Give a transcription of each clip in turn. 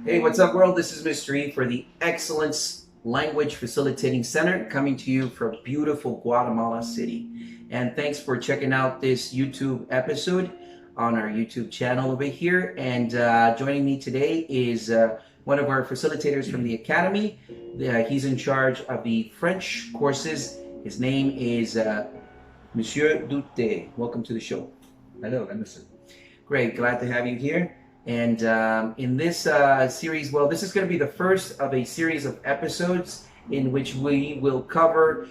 Hey, what's up, world? This is Mr. E for the Excellence Language Facilitating Center, coming to you from beautiful Guatemala City. And thanks for checking out this YouTube episode on our YouTube channel over here. And joining me today is one of our facilitators from the Academy. He's in charge of the French courses. His name is Monsieur Dute. Welcome to the show. Hello, Emerson. Great, glad to have you here. And in this series, well, this is going to be the first of a series of episodes in which we will cover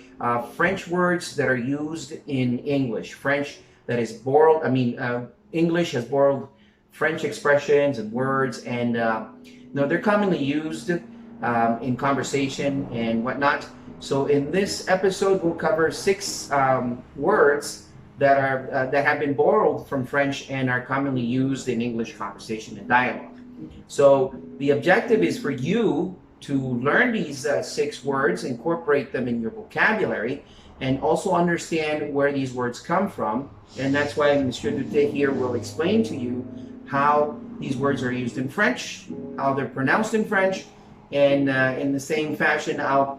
French words that are used in English. French that is borrowed, English has borrowed French expressions and words, and they're commonly used in conversation and whatnot. So in this episode, we'll cover 6 words that have been borrowed from French and are commonly used in English conversation and dialogue. So the objective is for you to learn these 6 words, incorporate them in your vocabulary, and also understand where these words come from. And that's why Monsieur Dute here will explain to you how these words are used in French, how they're pronounced in French, and in the same fashion, I'll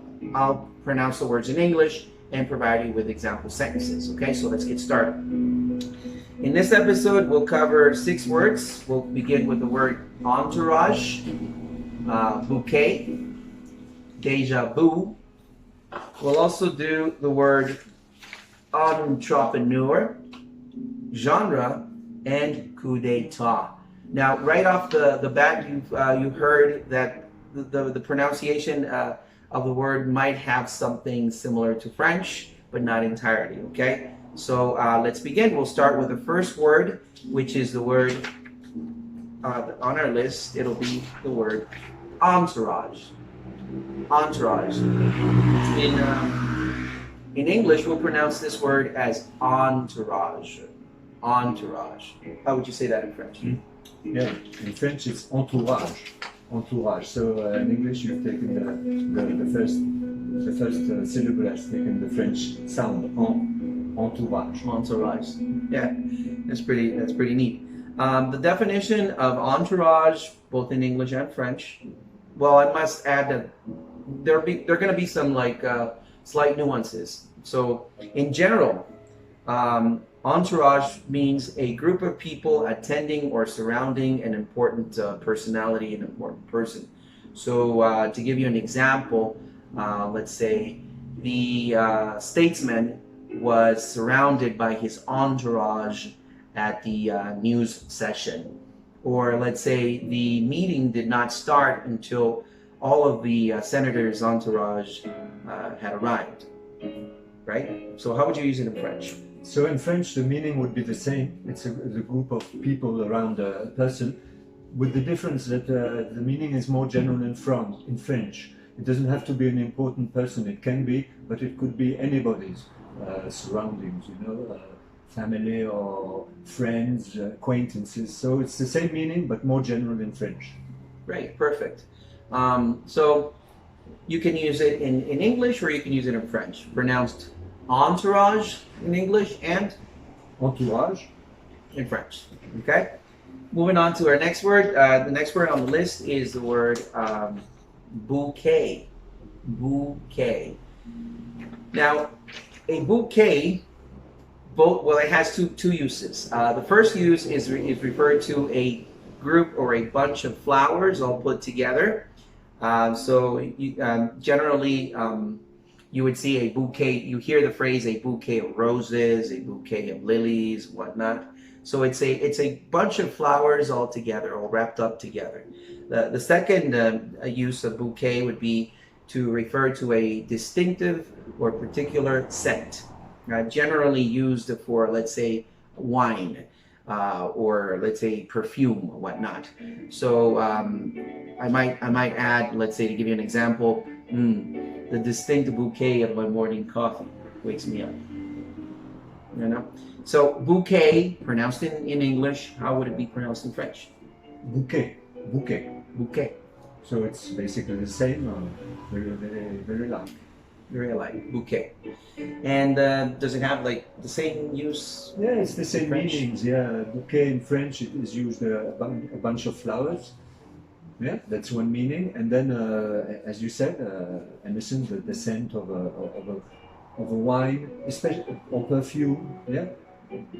pronounce the words in English and provide you with example sentences. Okay, so let's get started. In this episode, we'll cover 6 words. We'll begin with the word entourage, bouquet, déjà vu. We'll also do the word entrepreneur, genre, and coup d'état. Now, right off the bat, you've heard that the pronunciation of the word might have something similar to French, but not entirely, okay? So let's begin. We'll start with the first word, which is the word on our list. It'll be the word entourage. Entourage. In English, we'll pronounce this word as entourage. Entourage. How would you say that in French? Yeah, in French it's entourage. Entourage. So in English you've taken the first syllable has taken the French sound entourage. Entourage. Yeah, that's pretty neat. The definition of entourage, both in English and French. Well, I must add that there are going to be some slight nuances. So in general, entourage means a group of people attending or surrounding an important personality, an important person. So to give you an example, let's say the statesman was surrounded by his entourage at the news session. Or let's say the meeting did not start until all of the senators' entourage had arrived. Right? So how would you use it in French? So in French, the meaning would be the same. It's the group of people around a person, with the difference that the meaning is more general in French. It doesn't have to be an important person. It can be, but it could be anybody's surroundings, family or friends, acquaintances. So it's the same meaning, but more general in French. Right, perfect. So you can use it in English or you can use it in French. Pronounced entourage in English and entourage in French. Okay? Moving on to our next word. The next word on the list is the word bouquet. Bouquet. Now, a bouquet, it has two uses. The first use is referred to a group or a bunch of flowers all put together. Generally, you would see a bouquet, you hear the phrase a bouquet of roses, a bouquet of lilies, whatnot. So it's a bunch of flowers all together, all wrapped up together. The second use of bouquet would be to refer to a distinctive or particular scent, generally used for, let's say, wine, or let's say perfume or whatnot. So I might add, let's say, to give you an example, the distinct bouquet of my morning coffee wakes me up. So bouquet, pronounced in English, how would it be pronounced in French? Bouquet. Bouquet. So it's basically the same, very like. Very alike, bouquet. And does it have the same use? Yeah, it's the same meanings. Yeah, bouquet in French it is used a bunch of flowers, Yeah, that's one meaning. And then, as you said, Emerson, the scent of a wine, especially or perfume. Yeah,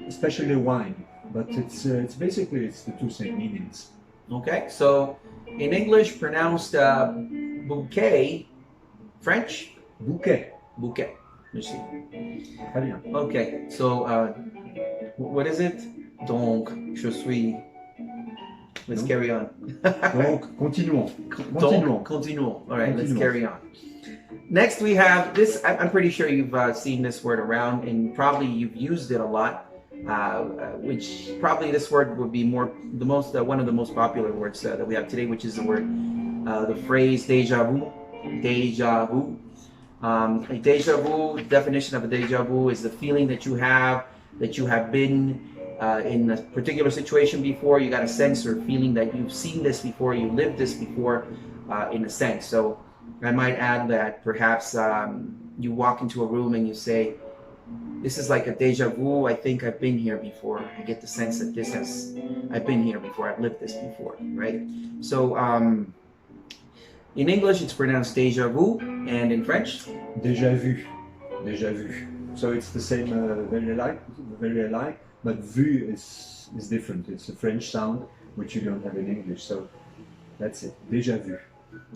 especially wine. But it's basically it's the two same meanings. Okay, so in English, pronounced bouquet. French, Bouquet. bouquet. Let's see. Très bien. Okay, so what is it? Donc, je suis. Let's Donc, carry on. Donc, continuons. Donc, continuons. All right, let's Continuons. carry on. Next, we have this. I'm pretty sure you've seen this word around, and probably you've used it a lot. Which probably this word would be one of the most popular words that we have today, which is the phrase déjà vu. Déjà vu. A déjà vu, definition of a déjà vu is the feeling that you have been in a particular situation before. You got a sense or feeling that you've seen this before, you lived this before, in a sense. So I might add that perhaps you walk into a room and you say, this is like a déjà vu. I think I've been here before. I get the sense that I've been here before. I've lived this before, right? So in English, it's pronounced déjà vu, and in French, déjà vu. Déjà vu. So it's the same, very alike, but vu is different. It's a French sound which you don't have in English. So that's it. Déjà vu.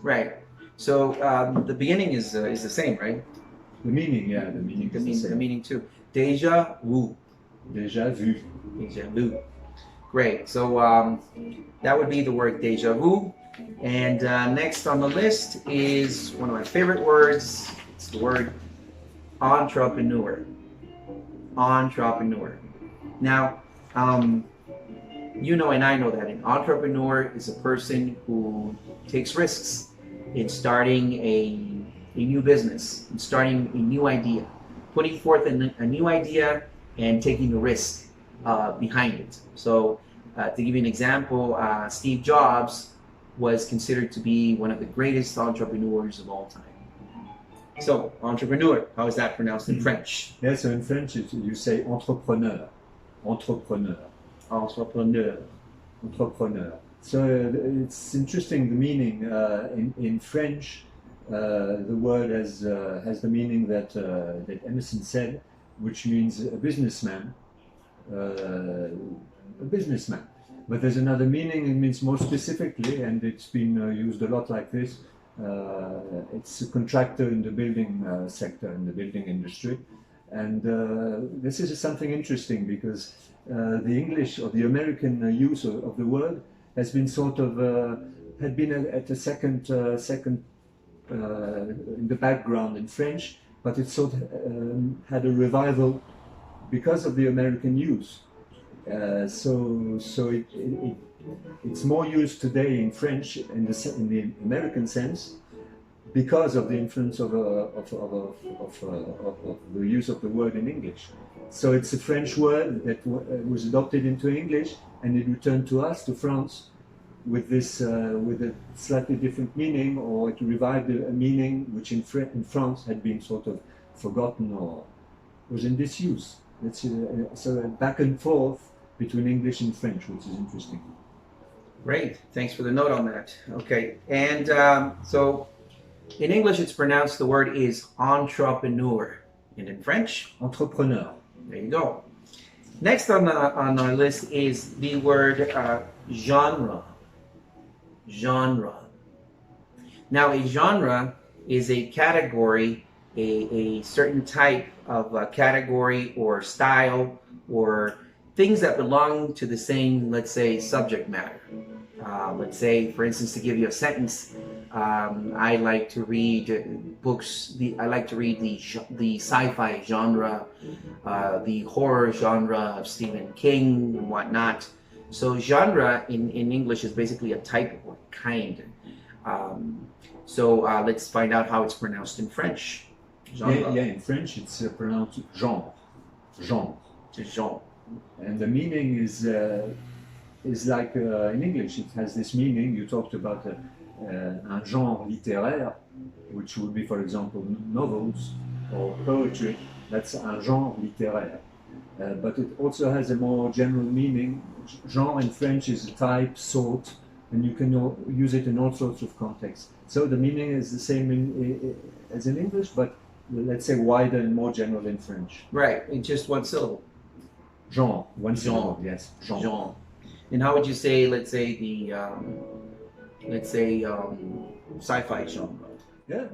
right? So the beginning is the same, right? The meaning, yeah, the meaning is the same. The meaning too. Déjà vu. Déjà vu. Déjà vu. Great. So that would be the word déjà vu. And next on the list is one of my favorite words. It's the word entrepreneur. Entrepreneur. Now, you know and I know that an entrepreneur is a person who takes risks in starting a new business, in starting a new idea, putting forth a new idea and taking a risk behind it. So to give you an example, Steve Jobs was considered to be one of the greatest entrepreneurs of all time. So, entrepreneur, how is that pronounced in French? Yeah, so in French you say entrepreneur. Entrepreneur. Entrepreneur. Entrepreneur. So it's interesting the meaning. In French, the word has the meaning that Emerson said, which means a businessman. A businessman. But there's another meaning. It means more specifically, and it's been used a lot like this. It's a contractor in the building sector, in the building industry. And this is something interesting because the English or the American use of the word has been sort of had been at a second in the background in French, but it sort of had a revival because of the American use. So it's more used today in French in the American sense because of the influence of the use of the word in English. So it's a French word that was adopted into English and it returned to us, to France, with a slightly different meaning, or it revived a meaning which in France had been sort of forgotten or was in disuse. So back and forth between English and French, which is interesting. Great, thanks for the note on that. Okay, and so in English it's pronounced, the word is entrepreneur, and in French, Entrepreneur. There you go. Next on our list is the word genre. Genre. Now, a genre is a category, a certain type of category or style or things that belong to the same, let's say, subject matter. Let's say, for instance, to give you a sentence, I like to read books. I like to read the sci-fi genre, the horror genre of Stephen King and whatnot. So genre in English is basically a type or kind. So let's find out how it's pronounced in French. Genre. Yeah, in French it's pronounced genre. Genre. Genre. And the meaning is like in English, it has this meaning. You talked about un genre littéraire, which would be, for example, novels or poetry. That's un genre littéraire. But it also has a more general meaning. Genre in French is a type, sort, and you can use it in all sorts of contexts. So the meaning is the same as in English, but let's say wider and more general in French. Right, in just one syllable. Genre, one Genre. syllable, yes. Genre. Genre. And how would you say, let's say sci-fi genre? Yeah,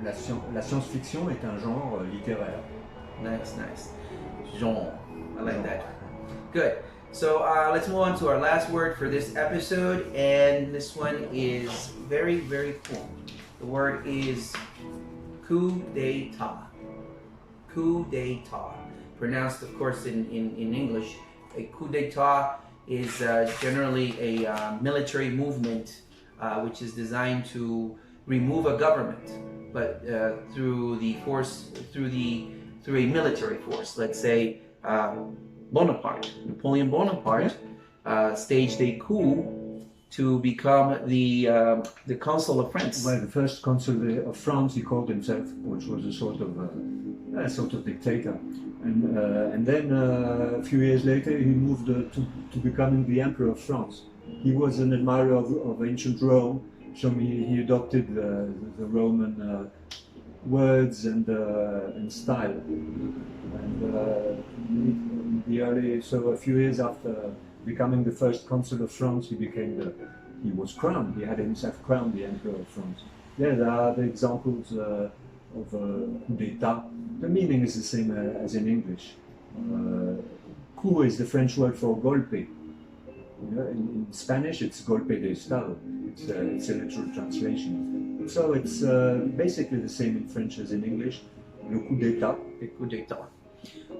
la science-fiction est un genre littéraire. Nice, nice. Genre. I like that. Good. So let's move on to our last word for this episode, and this one is very, very cool. The word is coup d'état. Coup d'état. Pronounced, of course, in English. A coup d'état is generally a military movement which is designed to remove a government, but through a military force. Let's say Napoleon Bonaparte staged a coup to become the consul of France. Well, the first consul of France, he called himself, which was a sort of dictator. And then a few years later, he moved to becoming the emperor of France. He was an admirer of ancient Rome, so he adopted the Roman words and style. And so a few years after becoming the first consul of France, he was crowned. He had himself crowned the emperor of France. Yeah, there are the examples of coup d'état. The meaning is the same as in English. Coup is the French word for golpe. You know, in Spanish, it's golpe de estado. It's a literal translation. So it's basically the same in French as in English. Le coup d'état. The coup d'état.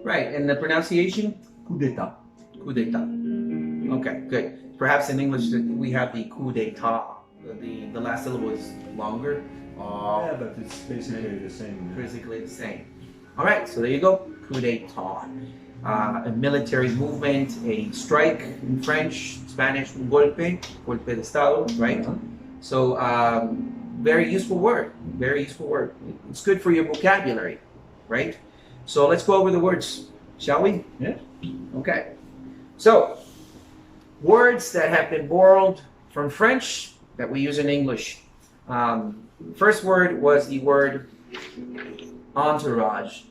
Right, and the pronunciation? Coup d'état. Coup d'état. Okay, good. Perhaps in English we have the coup d'état. The last syllable is longer. Yeah, but it's basically the same. Basically the same. All right, so there you go. Coup d'état. A military movement, a strike in French, Spanish, golpe de estado, right? Uh-huh. So, very useful word. Very useful word. It's good for your vocabulary, right? So let's go over the words, shall we? Yeah. Okay. So, words that have been borrowed from French that we use in English. First word was the word entourage.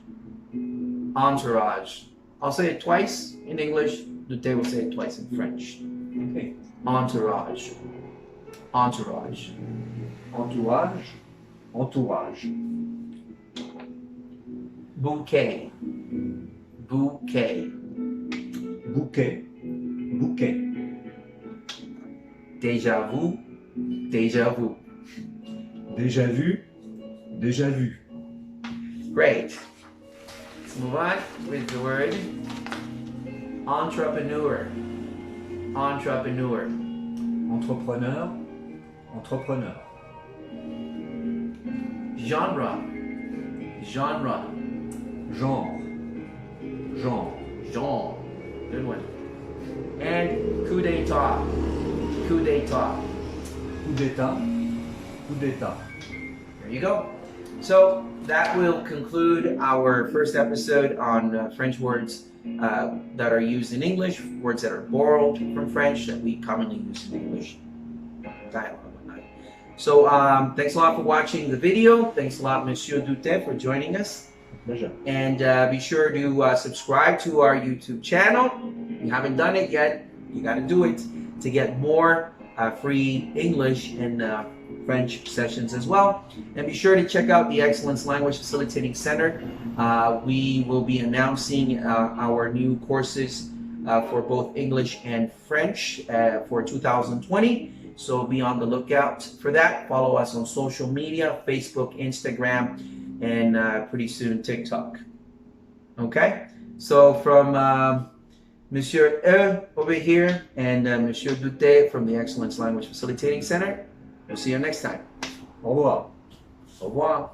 Entourage. I'll say it twice in English. Dute will say it twice in French. Okay. Entourage. Entourage. Entourage. Entourage. Bouquet. Bouquet. Bouquet. Bouquet. Déjà vu. Déjà vu. Déjà vu. Déjà vu. Great. Let's move on with the word entrepreneur. Entrepreneur. Entrepreneur. Entrepreneur. Genre. Genre. Genre. Genre. Genre. Good one. And coup d'état. Coup d'état. Coup d'état. Coup d'état. There you go. So that will conclude our first episode on French words that are used in English, words that are borrowed from French that we commonly use in English dialogue. So thanks a lot for watching the video. Thanks a lot, Monsieur Dute, for joining us. Pleasure. And be sure to subscribe to our YouTube channel. If you haven't done it yet, you got to do it to get more free English and French sessions as well. And be sure to check out the Excellence Language Facilitating Center. We will be announcing our new courses for both English and French for 2020. So be on the lookout for that. Follow us on social media, Facebook, Instagram, and pretty soon TikTok. Okay? So from Monsieur E over here and Monsieur Dute from the Excellence Language Facilitating Center, we'll see you next time. Au revoir. Au revoir.